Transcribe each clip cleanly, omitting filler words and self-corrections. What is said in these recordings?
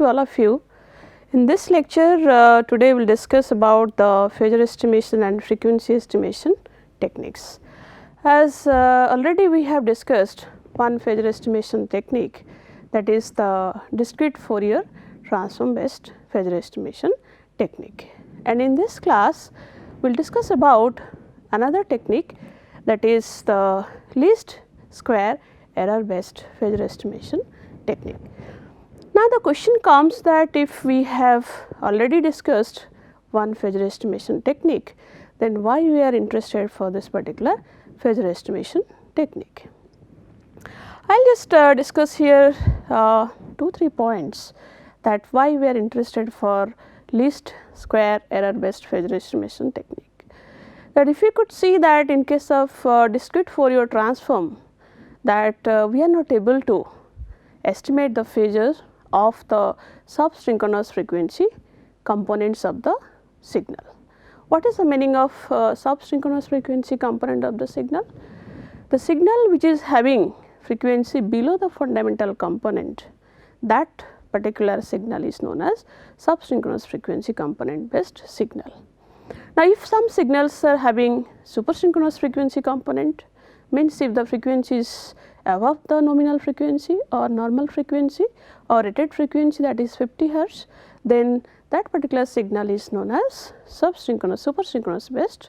to all of you. In this lecture, today we will discuss about the Phasor estimation and frequency estimation techniques. As already we have discussed one Phasor estimation technique, that is the discrete Fourier transform based Phasor estimation technique. And in this class, we will discuss about another technique, that is the least square error based Phasor estimation technique. Now, the question comes that if we have already discussed one Phasor estimation technique, then why we are interested for this particular Phasor estimation technique. I will just discuss here 2-3 points that why we are interested for least square error based Phasor estimation technique. That if you could see that in case of discrete Fourier transform, that we are not able to estimate the phasors of the subsynchronous frequency components of the signal. What is the meaning of subsynchronous frequency component of the signal? The signal which is having frequency below the fundamental component, that particular signal is known as subsynchronous frequency component based signal. Now, if some signals are having supersynchronous frequency component, means if the frequency is above the nominal frequency or normal frequency or rated frequency, that is 50 hertz, then that particular signal is known as subsynchronous supersynchronous based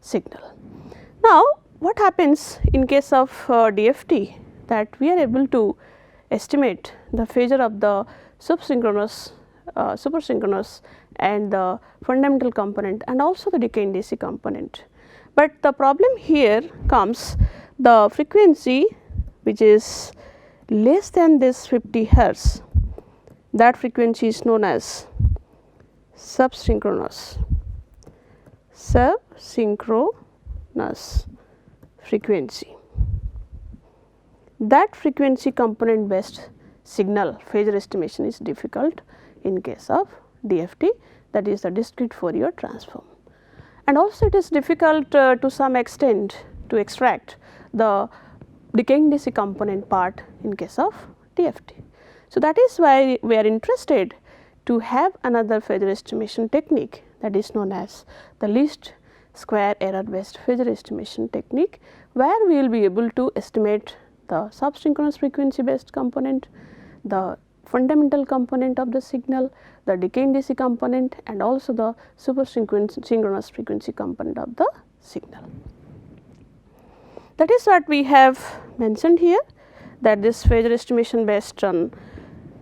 signal. Now, what happens in case of DFT, that we are able to estimate the phasor of the subsynchronous supersynchronous and the fundamental component and also the decaying DC component. But the problem here comes, the frequency which is less than this 50 hertz, that frequency is known as subsynchronous frequency. That frequency component based signal phasor estimation is difficult in case of DFT, that is the discrete Fourier transform. And also it is difficult to some extent to extract the decaying DC component part in case of DFT. So, that is why we are interested to have another Phasor estimation technique, that is known as the least square error based Phasor estimation technique, where we will be able to estimate the subsynchronous frequency based component, the fundamental component of the signal, the decaying DC component and also the supersynchronous frequency component of the signal. That is what we have mentioned here, that this Phasor estimation based on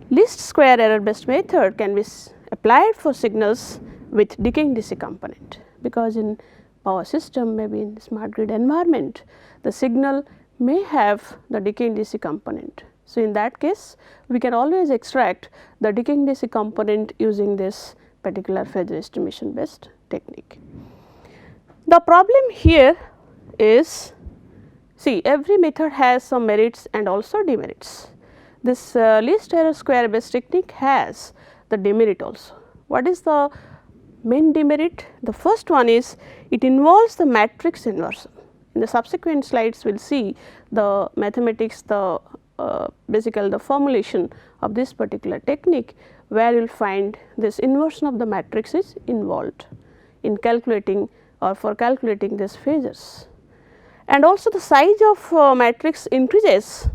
least square error based method can be applied for signals with decaying DC component, because in power system, maybe in smart grid environment, the signal may have the decaying DC component. So, in that case we can always extract the decaying DC component using this particular Phasor estimation based technique. The problem here is, see, every method has some merits and also demerits. This least error square based technique has the demerit also. What is the main demerit? The first one is it involves the matrix inversion. In the subsequent slides we will see the mathematics, the basically the formulation of this particular technique, where you will find this inversion of the matrix is involved in calculating or for calculating these phasors. And also the size of matrix increases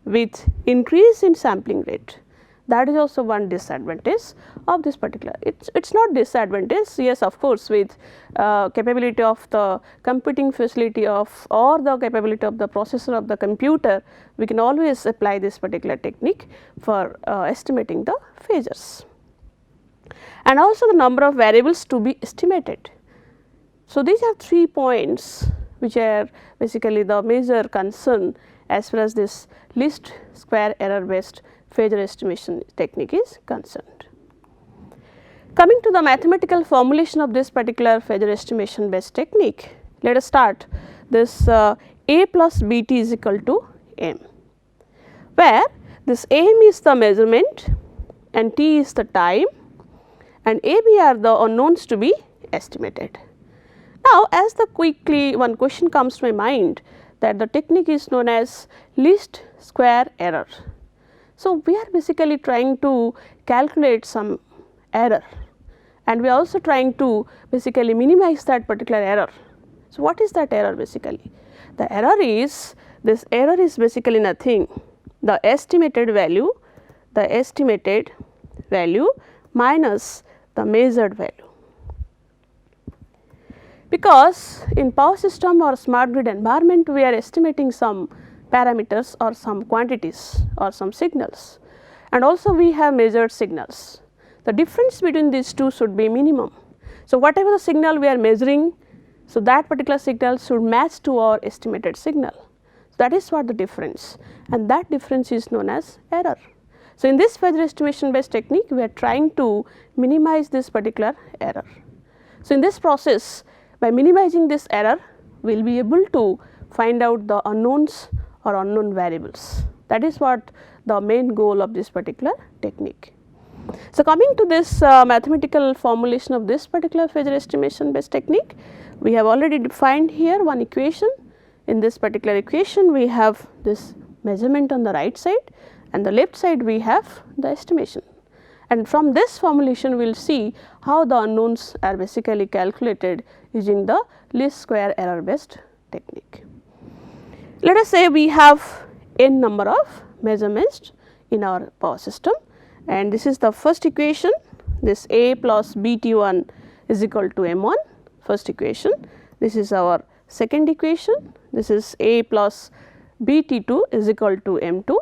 with increase in sampling rate. That is also one disadvantage of this particular. It's not disadvantage, yes, of course, with capability of the computing facility of or the capability of the processor of the computer, we can always apply this particular technique for estimating the phasors. And also the number of variables to be estimated. So, these are 3 points which are basically the major concern as far as this least square error based Phasor estimation technique is concerned. Coming to the mathematical formulation of this particular Phasor estimation based technique, let us start this A plus Bt is equal to M, where this M is the measurement and T is the time and AB are the unknowns to be estimated. Now, as the quickly one question comes to my mind, that the technique is known as least square error. So, we are basically trying to calculate some error, and we are also trying to basically minimize that particular error. So, what is that error basically? The error is, this error is basically nothing, the estimated value minus the measured value. Because in power system or smart grid environment, we are estimating some parameters or some quantities or some signals, and also we have measured signals. The difference between these two should be minimum. So, whatever the signal we are measuring, so that particular signal should match to our estimated signal. So, that is what the difference, and that difference is known as error. So, in this Phasor estimation based technique, we are trying to minimize this particular error. So, in this process, by minimizing this error, we will be able to find out the unknowns or unknown variables. That is what the main goal of this particular technique. So, coming to this mathematical formulation of this particular Phasor estimation based technique, we have already defined here one equation. In this particular equation, we have this measurement on the right side, and the left side we have the estimation. And from this formulation, we will see how the unknowns are basically calculated using the least square error based technique. Let us say we have n number of measurements in our power system, and this is the first equation, this A plus BT1 is equal to M1, first equation. This is our second equation, this is A plus BT2 is equal to M2,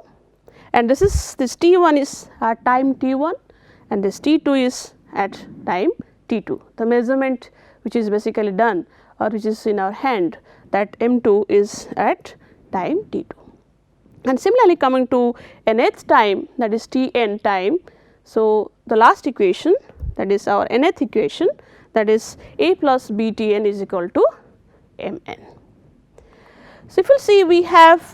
and this T1 is at time T1 and this T2 is at time T2. The measurement which is basically done or which is in our hand, that M2 is at time T2. And similarly, coming to nth time, that is Tn time. So, the last equation, that is our nth equation, that is A plus Btn is equal to Mn. So, if you see, we have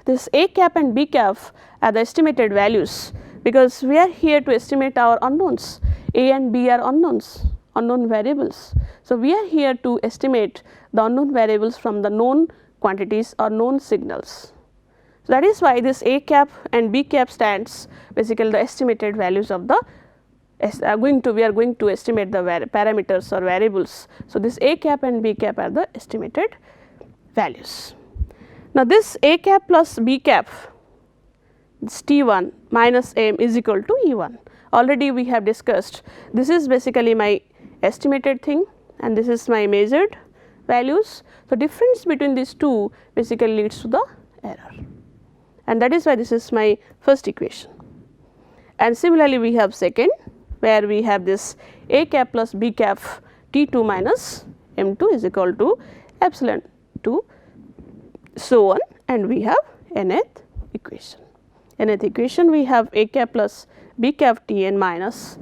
this A cap and B cap are the estimated values, because we are here to estimate our unknowns. A and B are unknowns, unknown variables. So, we are here to estimate the unknown variables from the known quantities or known signals. So, that is why this A cap and B cap stands basically the estimated values of the we are going to estimate the parameters or variables. So, this A cap and B cap are the estimated values. Now, this A cap plus B cap, this T1 minus M is equal to E1. Already we have discussed, this is basically my estimated thing and this is my measured values. So, difference between these two basically leads to the error, and that is why this is my first equation. And similarly, we have second, where we have this A cap plus B cap T2 minus M2 is equal to epsilon 2, so on, and we have nth equation. Nth equation, we have A cap plus B cap Tn minus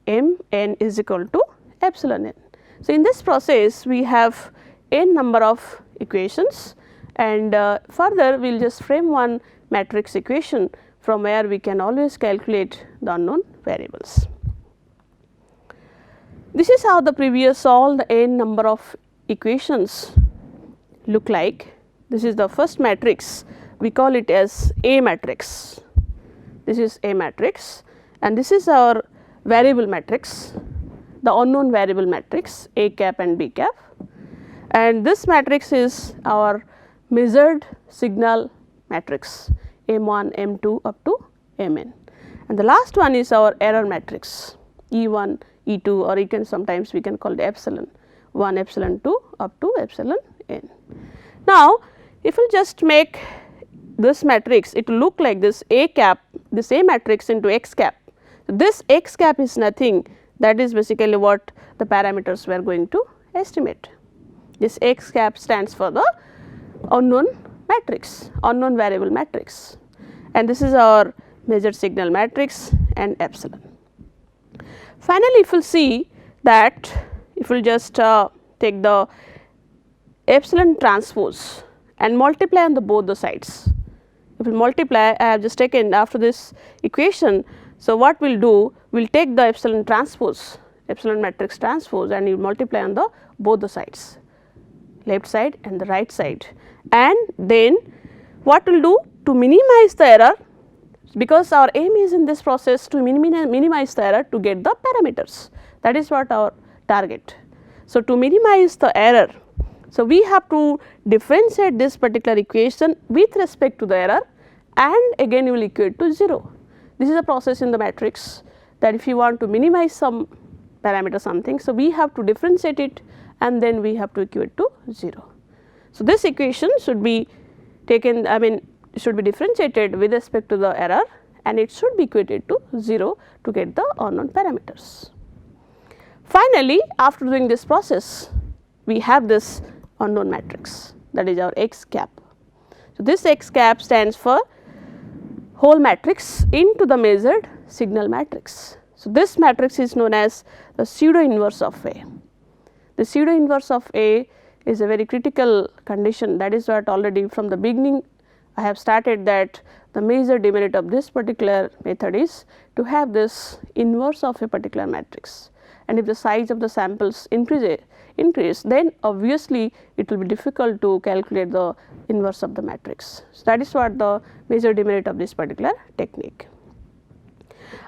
Mn is equal to epsilon n. So, in this process, we have n number of equations, and further we will just frame one matrix equation from where we can always calculate the unknown variables. This is how the previous all the n number of equations look like. This is the first matrix, we call it as A matrix. This is A matrix, and this is our variable matrix, the unknown variable matrix A cap and B cap, and this matrix is our measured signal matrix M1, M2 up to Mn, and the last one is our error matrix E1, E2, or you can sometimes we can call it epsilon 1, epsilon 2 up to epsilon n. Now, if you just make this matrix, it will look like this A cap, this A matrix into X cap. This X cap is nothing, that is basically what the parameters we are going to estimate. This X cap stands for the unknown matrix, unknown variable matrix, and this is our measured signal matrix and epsilon. Finally, if you will see that, if you will just take the epsilon transpose and multiply on the both the sides. If we multiply, I have just taken after this equation. So, what we will do, we will take the epsilon transpose, epsilon matrix transpose, and you multiply on the both the sides, left side and the right side, and then what we will do to minimize the error. because our aim is in this process to minimize the error to get the parameters, that is what our target. So, to minimize the error, so we have to differentiate this particular equation with respect to the error and again you will equate to 0. This is a process in the matrix that if you want to minimize some parameter something, so we have to differentiate it and then we have to equate to 0. So, this equation should be taken, should be differentiated with respect to the error and it should be equated to 0 to get the unknown parameters. Finally, after doing this process, we have this unknown matrix, that is our X cap. So, this X cap stands for whole matrix into the measured signal matrix. So, this matrix is known as the pseudo inverse of A. The pseudo inverse of A is a very critical condition, that is what already from the beginning I have started that the major demerit of this particular method is to have this inverse of a particular matrix, and if the size of the samples increase then obviously it will be difficult to calculate the inverse of the matrix. So, that is what the major demerit of this particular technique.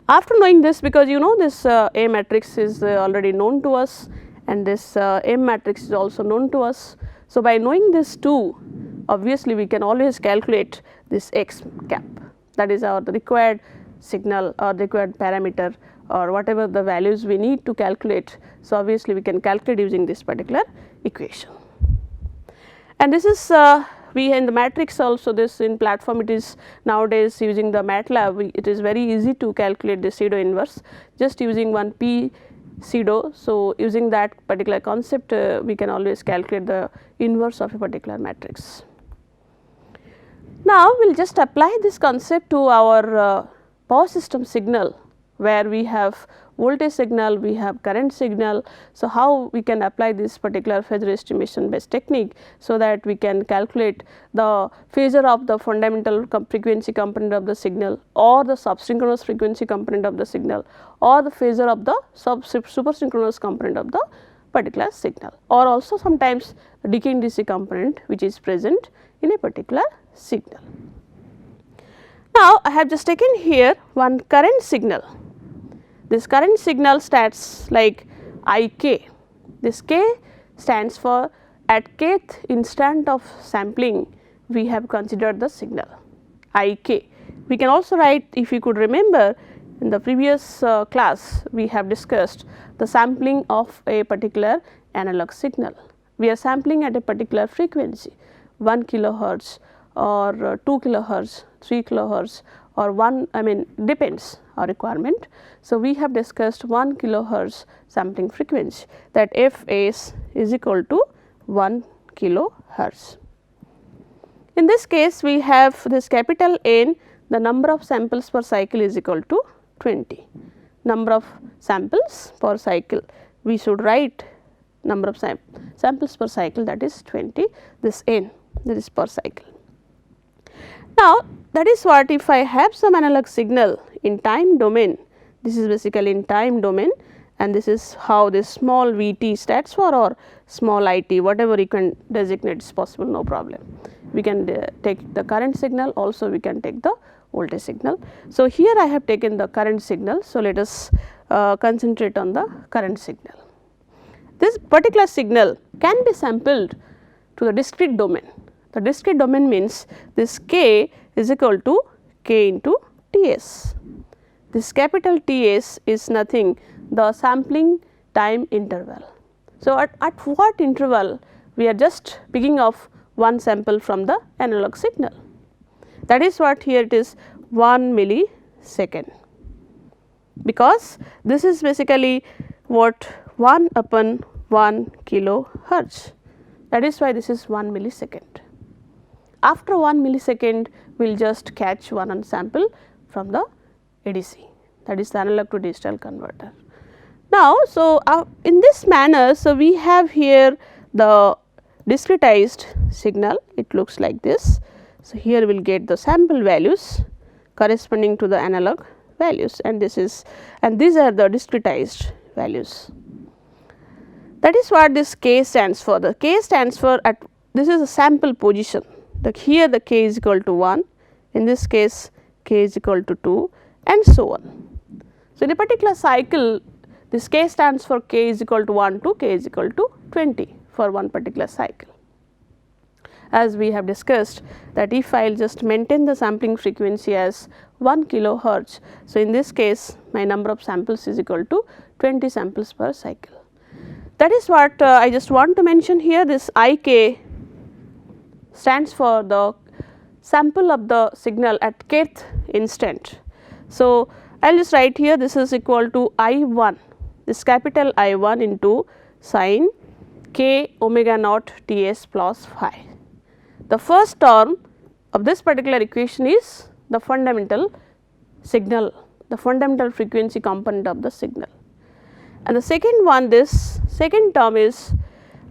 After knowing this, because you know this A matrix is already known to us and this M matrix is also known to us. So, by knowing this too, obviously we can always calculate this X cap, that is our the required signal or the required parameter or whatever the values we need to calculate. So, obviously we can calculate using this particular equation. And this is we in the matrix also, this in platform it is nowadays using the MATLAB, it is very easy to calculate the pseudo inverse just using one P pseudo. So, using that particular concept we can always calculate the inverse of a particular matrix. Now, we will just apply this concept to our power system signal where we have voltage signal, we have current signal. So, how we can apply this particular Phasor estimation based technique, so that we can calculate the phasor of the fundamental frequency component of the signal or the subsynchronous frequency component of the signal or the phasor of the supersynchronous component of the particular signal, or also sometimes the decaying DC component which is present in a particular signal. Now, I have just taken here one current signal. This current signal starts like IK. This K stands for at kth instant of sampling we have considered the signal IK. We can also write, if you could remember in the previous class we have discussed the sampling of a particular analog signal. We are sampling at a particular frequency 1 kilohertz or 2 kilohertz, 3 kilohertz or 1, depends our requirement. So, we have discussed 1 kilohertz sampling frequency, that Fs is equal to 1 kilohertz. In this case we have this capital N, the number of samples per cycle is equal to 20. Number of samples per cycle, we should write number of samples per cycle, that is 20, this N, that is per cycle. Now, that is what if I have some analog signal in time domain, this is basically in time domain and this is how this small Vt stands for, or small it, whatever you can designate is possible, no problem. We can take the current signal, also we can take the voltage signal. So, here I have taken the current signal. So, let us concentrate on the current signal. This particular signal can be sampled to the discrete domain. The discrete domain means this K is equal to K into Ts. This capital Ts is nothing, the sampling time interval. So, at what interval we are just picking off one sample from the analog signal, that is what here it is 1 millisecond, because this is basically what 1 upon 1 kilohertz, that is why this is 1 millisecond. After 1 millisecond we will just catch one sample from the ADC, that is the analog to digital converter. Now, so in this manner, so we have here the discretized signal, it looks like this. So, here we will get the sample values corresponding to the analog values, and this is, and these are the discretized values. That is what this K stands for. The K stands for at, this is a sample position. Here the K is equal to 1, in this case k is equal to 2 and so on. So, in a particular cycle this k stands for k is equal to 1 to k is equal to 20 for one particular cycle. As we have discussed that if I will just maintain the sampling frequency as 1 kilohertz. So, in this case my number of samples is equal to 20 samples per cycle. That is what I just want to mention here. This Ik stands for the sample of the signal at kth instant. So, I will just write here this is equal to I1, this capital I1 into sin k omega naught Ts plus phi. The first term of this particular equation is the fundamental signal, the fundamental frequency component of the signal, and the second one, this second term is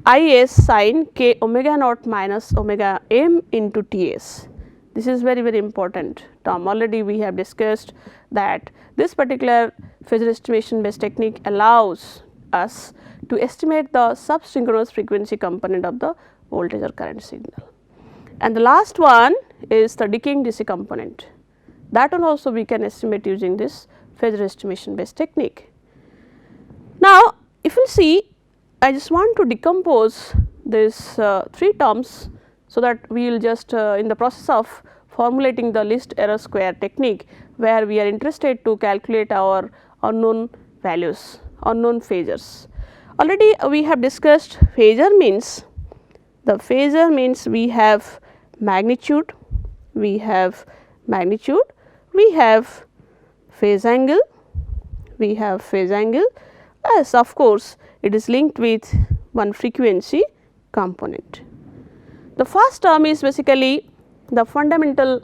Is sin k omega naught minus omega m into Ts. This is very important term. Already we have discussed that this particular Phasor estimation based technique allows us to estimate the subsynchronous frequency component of the voltage or current signal. And the last one is the decaying DC component, that one also we can estimate using this Phasor estimation based technique. Now, if you see, I just want to decompose this 3 terms, so that we will just in the process of formulating the least error square technique, where we are interested to calculate our unknown values, unknown phasors. Already we have discussed phasor means, the phasor means we have magnitude, we have phase angle, as of course it is linked with one frequency component. The first term is basically the fundamental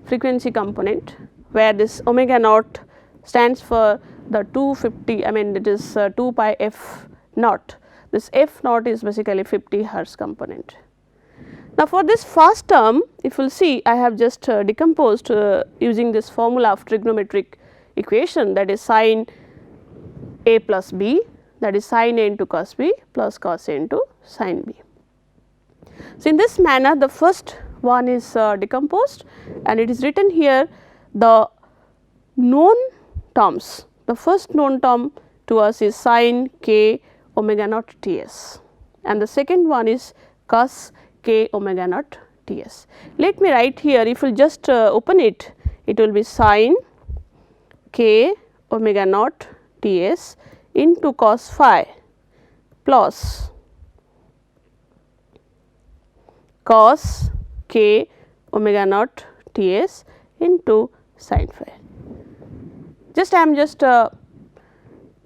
frequency component, where this omega naught stands for the 250, I mean it is 2 pi f naught. This f naught is basically 50 hertz component. Now, for this first term, if you will see, I have just decomposed using this formula of trigonometric equation, that is sin a plus b, that is sin a into cos b plus cos a into sin b. So, in this manner the first one is decomposed, and it is written here the known terms. The first known term to us is sin k omega naught Ts, and the second one is cos k omega naught Ts. Let me write here, if you just open it, it will be sin k omega naught Ts into cos phi plus cos k omega naught Ts into sin phi. Just I am just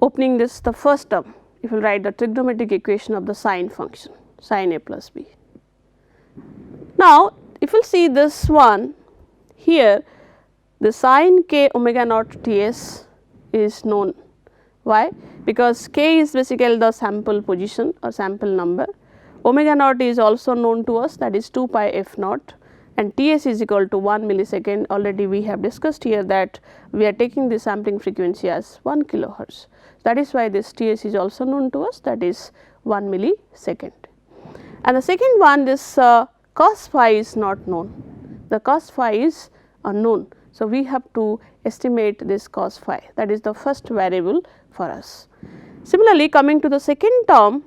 opening this the first term, if you write the trigonometric equation of the sine function, sin a plus b. Now, if you see this one here, the sin k omega naught Ts is known. Why? Because k is basically the sample position or sample number, omega naught is also known to us, that is 2 pi f naught, and Ts is equal to 1 millisecond. Already we have discussed here that we are taking the sampling frequency as 1 kilohertz. That is why this Ts is also known to us, that is 1 millisecond. And the second one, this cos phi is not known, the cos phi is unknown. So, we have to estimate this cos phi, that is the first variable for us. Similarly, coming to the second term,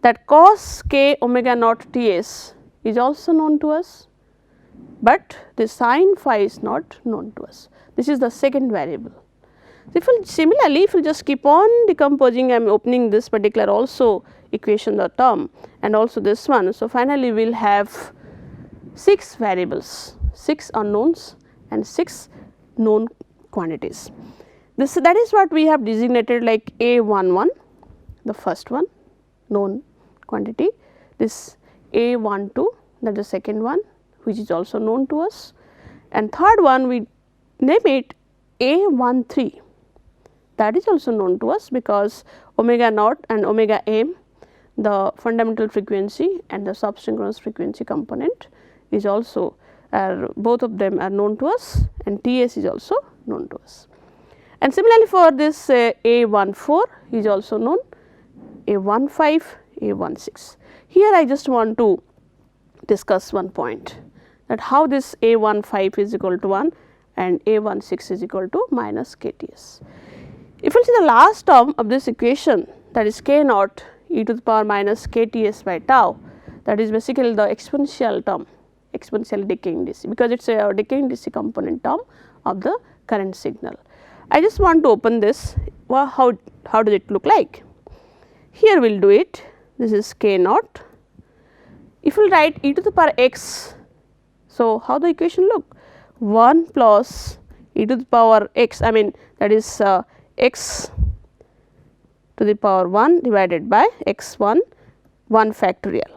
that cos k omega naught Ts is also known to us, but the sin phi is not known to us. This is the second variable. If you similarly, if you just keep on decomposing, I am opening this particular also equation, the term, and also this one. So, finally, we will have 6 variables, 6 unknowns and 6 known quantities. This, that is what we have designated like A11, the first one known quantity, this A12, that is the second one which is also known to us, and third one we name it A13, that is also known to us, because omega naught and omega m, the fundamental frequency and the subsynchronous frequency component is also both of them are known to us, and Ts is also known to us. And similarly, for this A14 is also known, A15, A16. Here I just want to discuss one point, that how this A15 is equal to 1 and A16 is equal to minus KTS. If you see the last term of this equation, that is k naught e to the power minus KTS by tau, that is basically the exponential term, exponential decaying DC, because it is a decaying DC component term of the current signal. I just want to open this. Well, how does it look like? Here we will do it. This is k naught. If we will write e to the power x, so how the equation look? 1 plus e to the power x, I mean that is x to the power 1 divided by x1 1 factorial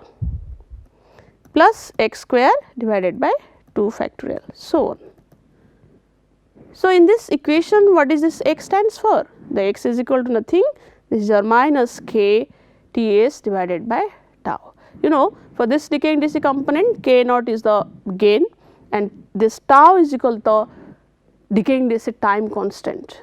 plus x square divided by 2 factorial, so on. So, in this equation what is this x stands for? The x is equal to nothing, this is your minus k Ts divided by tau. You know, for this decaying DC component, k naught is the gain and this tau is equal to the decaying DC time constant,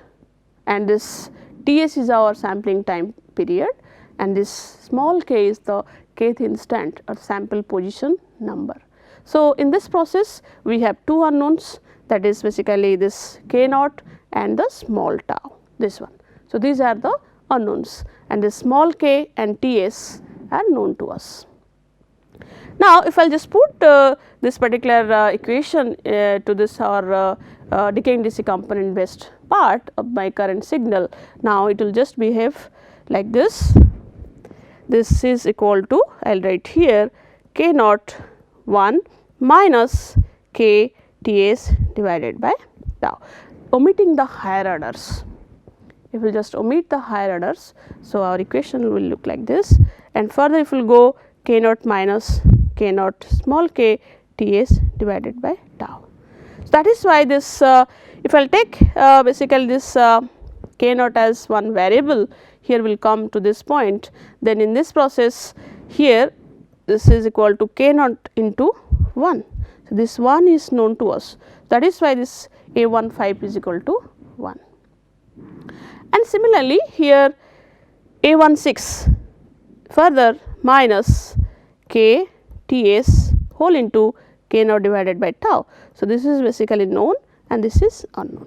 and this Ts is our sampling time period, and this small k is the kth instant or sample position number. So, in this process we have two unknowns, that is basically this k naught and the small tau, this one. So, these are the unknowns and this small k and Ts are known to us. Now, if I will just put this particular equation to this our decaying DC component based part of my current signal, now it will just behave like this. This is equal to, I will write here k naught 1 minus k Ts divided by tau, omitting the higher orders. If we just omit the higher orders, so our equation will look like this, and further if we will go k naught minus k naught small k Ts divided by tau. So, that is why this if I will take basically this k naught as one variable, here will come to this point, then in this process here this is equal to k naught into 1. So, this 1 is known to us, that is why this A15 is equal to 1. And similarly here A16 further minus k Ts whole into k naught divided by tau. So, this is basically known and this is unknown,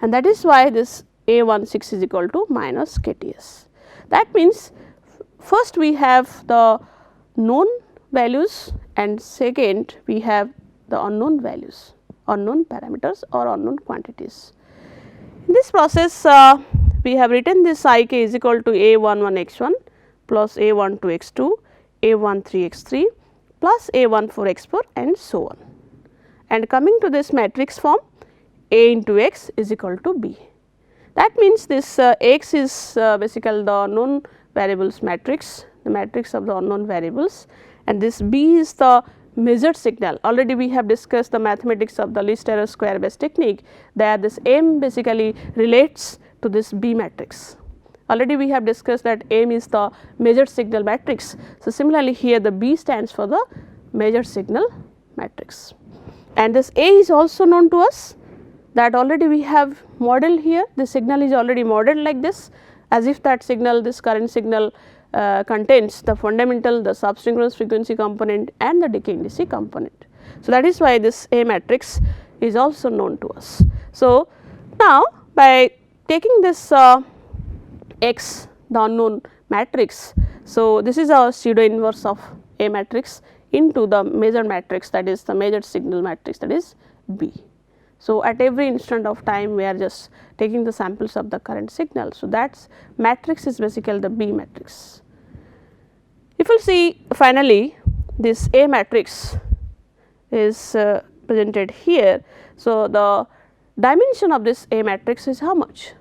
and that is why this A16 is equal to minus KTS. That means first we have the known values and second we have the unknown values, unknown parameters or unknown quantities. In this process we have written this Ik is equal to A11 x1 plus A12 x2, A13 x3 plus A14 x4 and so on. And coming to this matrix form, A into x is equal to B. That means this x is basically the unknown variables matrix, the matrix of the unknown variables, and this B is the measured signal. Already we have discussed the mathematics of the least error square based technique, that this M basically relates to this B matrix. Already we have discussed that M is the measured signal matrix. So, similarly here the B stands for the measured signal matrix, and this A is also known to us, that already we have modeled here. The signal is already modeled like this, as if that signal, this current signal contains the fundamental, the subsynchronous frequency component and the decaying DC component. So, that is why this A matrix is also known to us. So, now by taking this X, the unknown matrix, so this is our pseudo inverse of A matrix into the measured matrix, that is the measured signal matrix, that is B. So, at every instant of time we are just taking the samples of the current signal. So, that matrix is basically the B matrix. If we will see finally this A matrix is presented here. So, the dimension of this A matrix is how much?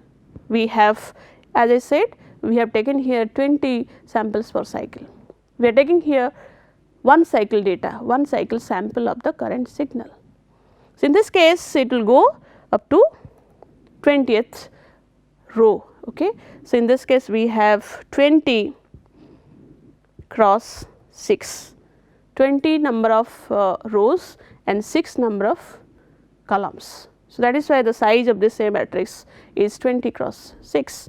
We have, as I said, we have taken here 20 samples per cycle. We are taking here one cycle data, one cycle sample of the current signal. So, in this case it will go up to 20th row. Okay. So, in this case we have 20 cross 6, 20 number of rows and 6 number of columns. So, that is why the size of this A matrix is 20 cross 6.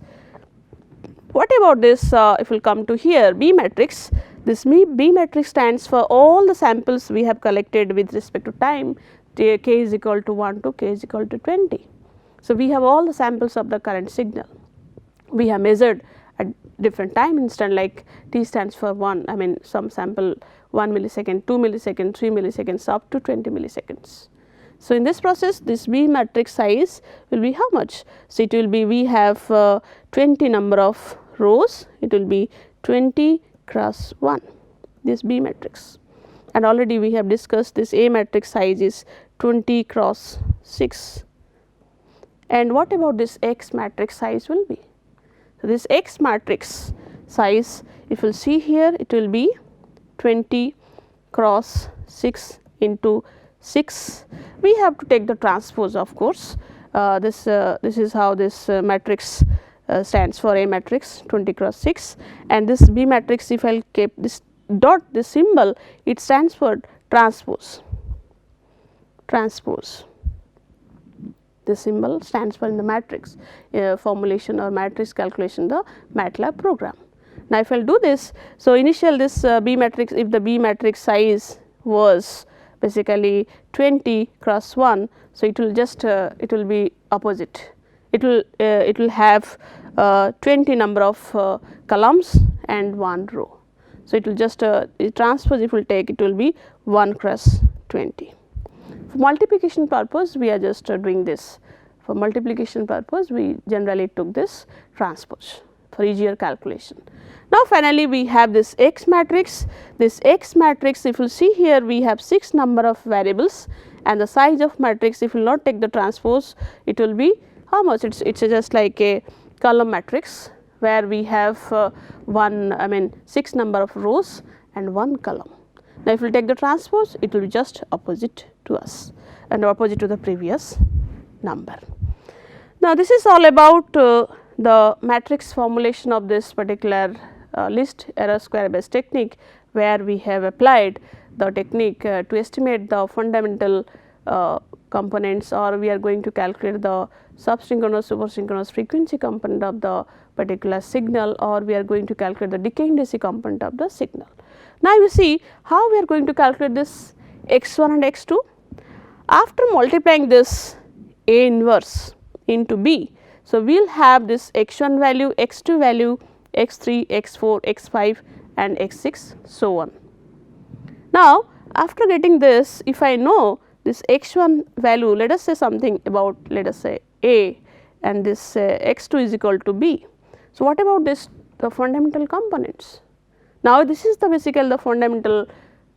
What about this if we will come to here B matrix, this B matrix stands for all the samples we have collected with respect to time k is equal to 1 to k is equal to 20. So, we have all the samples of the current signal we have measured at different time instant, like t stands for 1, I mean some sample 1 millisecond, 2 millisecond, 3 milliseconds up to 20 milliseconds. So, in this process this B matrix size will be how much? So, it will be, we have 20 number of rows, it will be 20 cross 1, this B matrix, and already we have discussed this A matrix size is 20 cross 6. And what about this X matrix size will be? So, this X matrix size, if you will see here, it will be 20 cross 6 into 6. We have to take the transpose, of course. This is how this matrix stands for A matrix 20 cross 6, and this B matrix, if I will keep this dot, this symbol, it stands for transpose. This symbol stands for in the matrix formulation or matrix calculation, the MATLAB program. Now, if I will do this, so initial this B matrix, if the B matrix size was basically 20 cross 1, so it will just it will be opposite, it will have 20 number of columns and 1 row. So, it will just transpose, if we will take, it will be 1 cross 20. For multiplication purpose, we are just doing this. For multiplication purpose, we generally took this transpose for easier calculation. Now, finally, we have this X matrix. This X matrix, if you see here, we have 6 number of variables, and the size of matrix, if you will not take the transpose, it will be how much? It's just like a column matrix, where we have 6 number of rows and 1 column. Now, if we take the transpose, it will be just opposite to us and opposite to the previous number. Now, this is all about the matrix formulation of this particular least error square based technique, where we have applied the technique to estimate the fundamental components, or we are going to calculate the subsynchronous supersynchronous frequency component of the particular signal, or we are going to calculate the decaying DC component of the signal. Now, you see how we are going to calculate this x1 and x2. After multiplying this A inverse into B, so we will have this x1 value, x2 value, x3, x4, x5 and x6, so on. Now, after getting this, if I know this x1 value, let us say something about, let us say A, and this x2 is equal to B. So, what about this, the fundamental components? Now, this is the basically the fundamental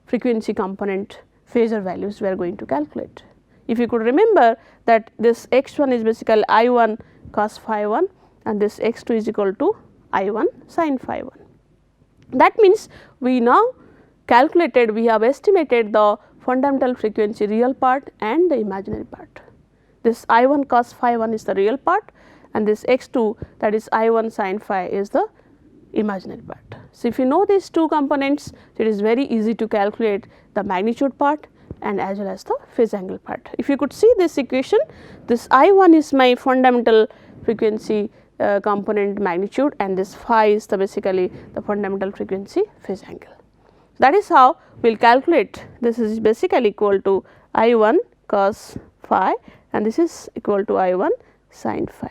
frequency component phasor values we are going to calculate. If you could remember that this x1 is basically I1 cos phi 1 and this x2 is equal to I1 sin phi 1. That means, we now calculated, we have estimated the fundamental frequency real part and the imaginary part. This I1 cos phi 1 is the real part, and this x2, that is I1 sin phi, is the imaginary part. So, if you know these two components, it is very easy to calculate the magnitude part and as well as the phase angle part. If you could see this equation, this I1 is my fundamental frequency component magnitude, and this phi is the basically the fundamental frequency phase angle. That is how we will calculate, this is basically equal to I1 cos phi and this is equal to I1 sin phi.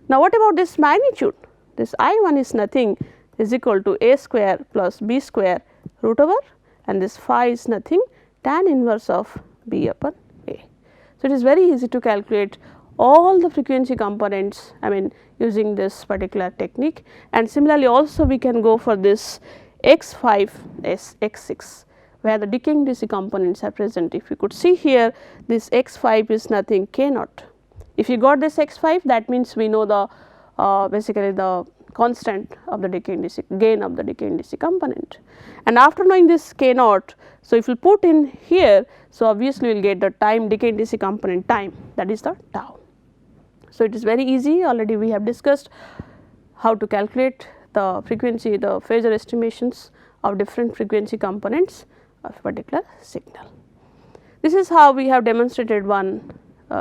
Now, what about this magnitude? This I1 is nothing, is equal to A square plus B square root over, and this phi is nothing, tan inverse of B upon A. So, it is very easy to calculate all the frequency components, using this particular technique, and similarly also we can go for this x5 x6, where the decaying DC components are present. If you could see here, this x5 is nothing k naught. If you got this x5, that means we know the basically the constant of the decaying DC, gain of the decaying DC component. And after knowing this k naught, so if you put in here, so obviously we will get the time decaying DC component time, that is the tau. So, it is very easy, already we have discussed how to calculate the frequency, the phasor estimations of different frequency components of a particular signal. This is how we have demonstrated one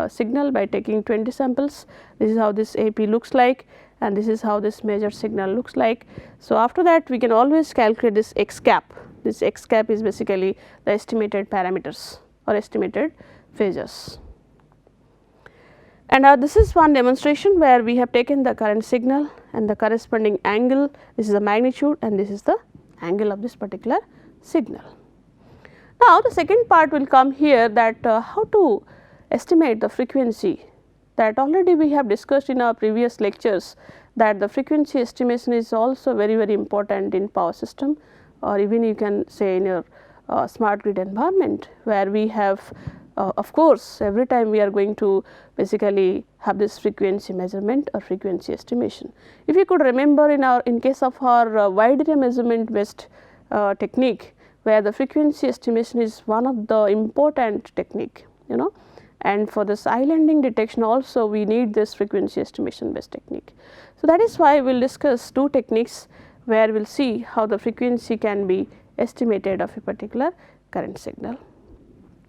signal by taking 20 samples. This is how this AP looks like, and this is how this measured signal looks like. So, after that we can always calculate this x cap. This x cap is basically the estimated parameters or estimated phasors. And this is one demonstration where we have taken the current signal and the corresponding angle, this is the magnitude and this is the angle of this particular signal. Now, the second part will come here, that how to estimate the frequency, that already we have discussed in our previous lectures, that the frequency estimation is also very important in power system, or even you can say in your smart grid environment, where we have of course, every time we are going to basically have this frequency measurement or frequency estimation. If you could remember in case of our wide area measurement based technique, where the frequency estimation is one of the important technique, you know, and for this islanding detection also we need this frequency estimation based technique. So, that is why we will discuss two techniques where we will see how the frequency can be estimated of a particular current signal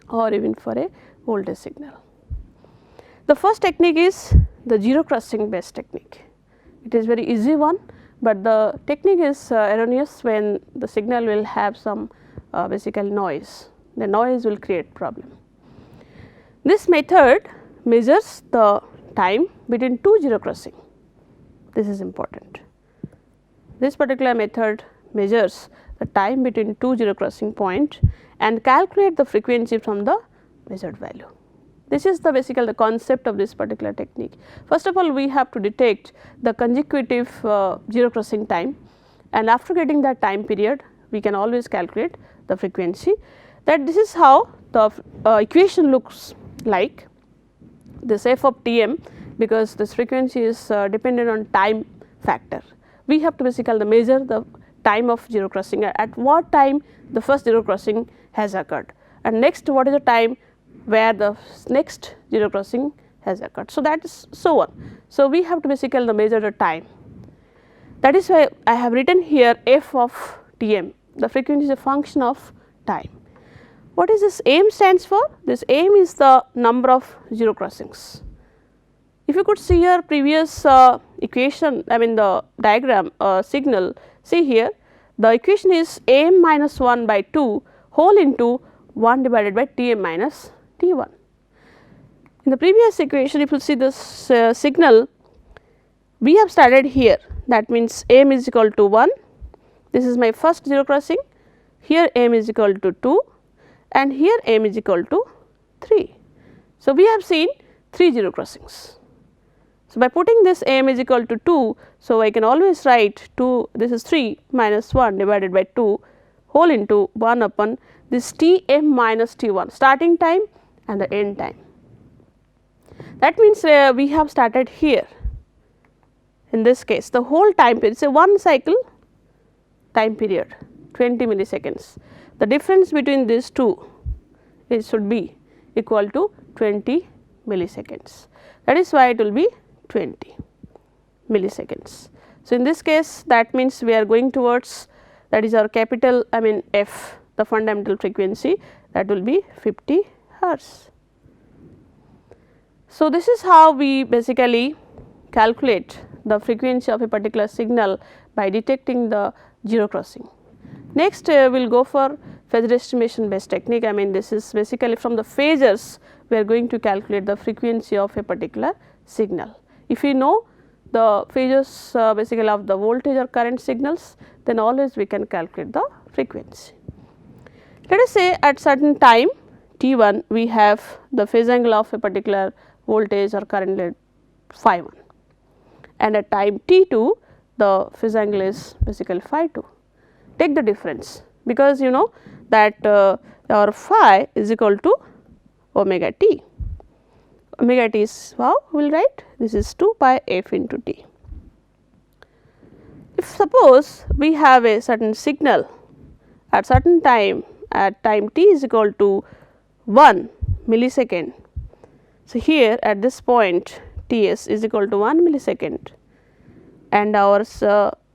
or even for a voltage signal. The first technique is the zero crossing based technique. It is very easy one, but the technique is erroneous when the signal will have some basically noise. The noise will create problem. This method measures the time between two zero crossing. This is important. This particular method measures the time between two zero crossing point and calculate the frequency from the measured value. This is the basically the concept of this particular technique. First of all, we have to detect the consecutive zero crossing time, and after getting that time period we can always calculate the frequency. That this is how the equation looks like, this f of Tm, because this frequency is dependent on time factor. We have to basically measure the time of zero crossing, at what time the first zero crossing has occurred, and next what is the time where the next zero crossing has occurred. So, that is so on. So, we have to basically measure the time. That is why I have written here f of Tm, the frequency is a function of time. What is this m stands for? This m is the number of zero crossings. If you could see your previous equation, I mean the diagram signal, see here the equation is m minus 1 by 2 whole into 1 divided by Tm minus T1. In the previous equation, if you see this signal, we have started here, that means m is equal to 1, this is my first zero crossing, here m is equal to 2 and here m is equal to 3. So, we have seen 3 zero crossings. So, by putting this m is equal to 2, so I can always write 2, this is 3 minus 1 divided by 2 whole into 1 upon this Tm minus T1, starting time and the end time. That means we have started here, in this case the whole time period, say one cycle time period 20 milliseconds. The difference between these two, it should be equal to 20 milliseconds. That is why it will be 20 milliseconds. So, in this case that means we are going towards, that is our capital, I mean f, the fundamental frequency, that will be 50 hertz. So, this is how we basically calculate the frequency of a particular signal by detecting the zero crossing. Next we will go for phasor estimation based technique. I mean this is basically from the phasors we are going to calculate the frequency of a particular signal. If we know the phasors basically of the voltage or current signals, then always we can calculate the frequency. Let us say at certain time T1 we have the phase angle of a particular voltage or current, let phi 1, and at time T2 the phase angle is basically phi 2. Take the difference, because you know that our phi is equal to omega t. Omega t is how we will write, this is 2 pi f into t. If suppose we have a certain signal at certain time, at time t is equal to 1 millisecond. So, here at this point Ts is equal to 1 millisecond and ours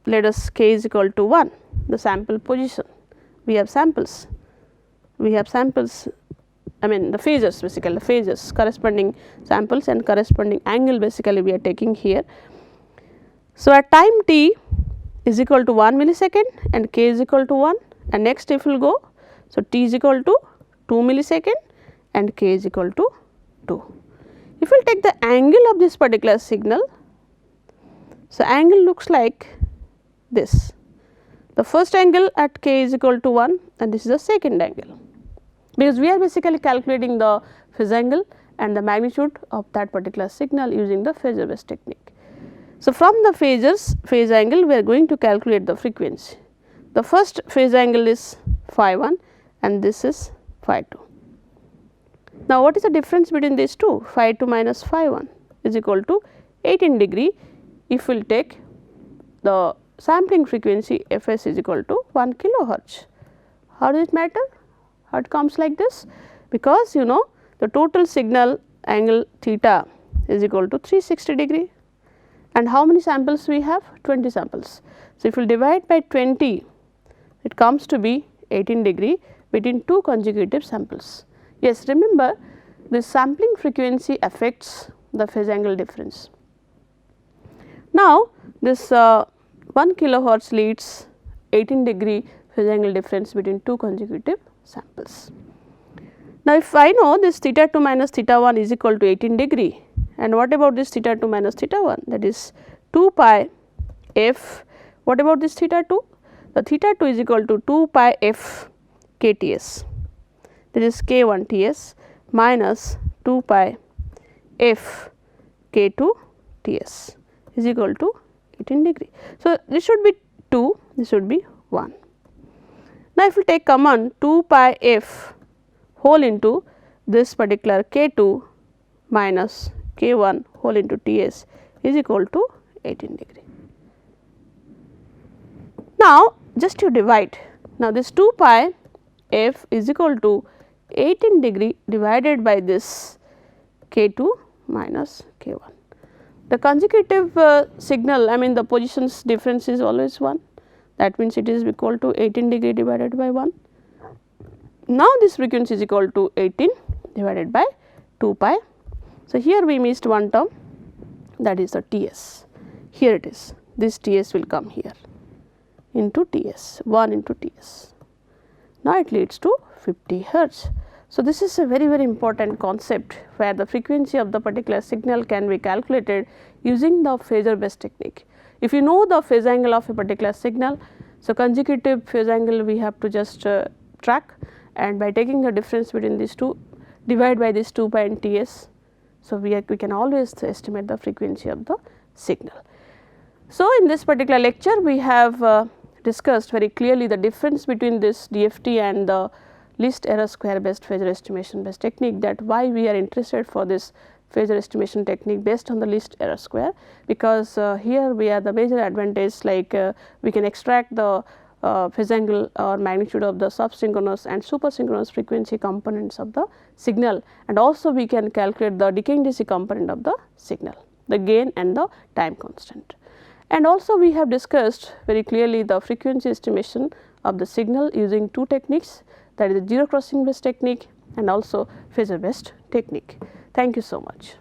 let us k is equal to 1, the sample position. We have samples, I mean the phasors, basically the phasors, corresponding samples and corresponding angle basically we are taking here. So, at time t is equal to 1 millisecond and k is equal to 1, and next if we will go. So, t is equal to 2 millisecond and k is equal to 2. If we will take the angle of this particular signal, so angle looks like this. The first angle at k is equal to 1 and this is the second angle, because we are basically calculating the phase angle and the magnitude of that particular signal using the Phasor based technique. So, from the phase angle we are going to calculate the frequency. The first phase angle is phi 1 and this is phi 2. Now, what is the difference between these two? Phi 2 minus phi 1 is equal to 18 degree if we will take the sampling frequency Fs is equal to 1 kilohertz. How does it matter? How it comes like this? Because you know the total signal angle theta is equal to 360 degree, and how many samples we have? 20 samples. So, if we divide by 20, it comes to be 18 degree between two consecutive samples. Yes, remember this sampling frequency affects the phase angle difference. Now, this 1 kilohertz leads 18 degree phase angle difference between two consecutive samples. Now, if I know this theta 2 minus theta 1 is equal to 18 degree, and what about this theta 2 minus theta 1, that is 2 pi f, what about this theta 2? The theta 2 is equal to 2 pi f k T s, that is k 1 T s minus 2 pi f k 2 T s is equal to 18 degree. So, this should be 2, this should be 1. Now, if we take common 2 pi f whole into this particular k 2 minus k 1 whole into T s is equal to 18 degree. Now, just you divide. Now, this 2 pi f is equal to 18 degree divided by this k 2 minus k 1. The consecutive signal, I mean the positions difference is always 1, that means it is equal to 18 degree divided by 1. Now, this frequency is equal to 18 divided by 2 pi. So, here we missed one term, that is the T s, here it is, this T s will come here into T s, 1 into T s. Now, it leads to 50 hertz. So, this is a very important concept where the frequency of the particular signal can be calculated using the Phasor based technique. If you know the phase angle of a particular signal, so consecutive phase angle we have to just track, and by taking the difference between these two divide by this 2 pi and T s. So, we can always estimate the frequency of the signal. So, in this particular lecture we have discussed very clearly the difference between this DFT and the least error square based Phasor estimation based technique, that why we are interested for this Phasor estimation technique based on the least error square, because here we have the major advantage, like we can extract the phase angle or magnitude of the subsynchronous and supersynchronous frequency components of the signal, and also we can calculate the decaying DC component of the signal, the gain and the time constant. And also we have discussed very clearly the frequency estimation of the signal using two techniques, that is the zero crossing based technique and also Phasor based technique. Thank you so much.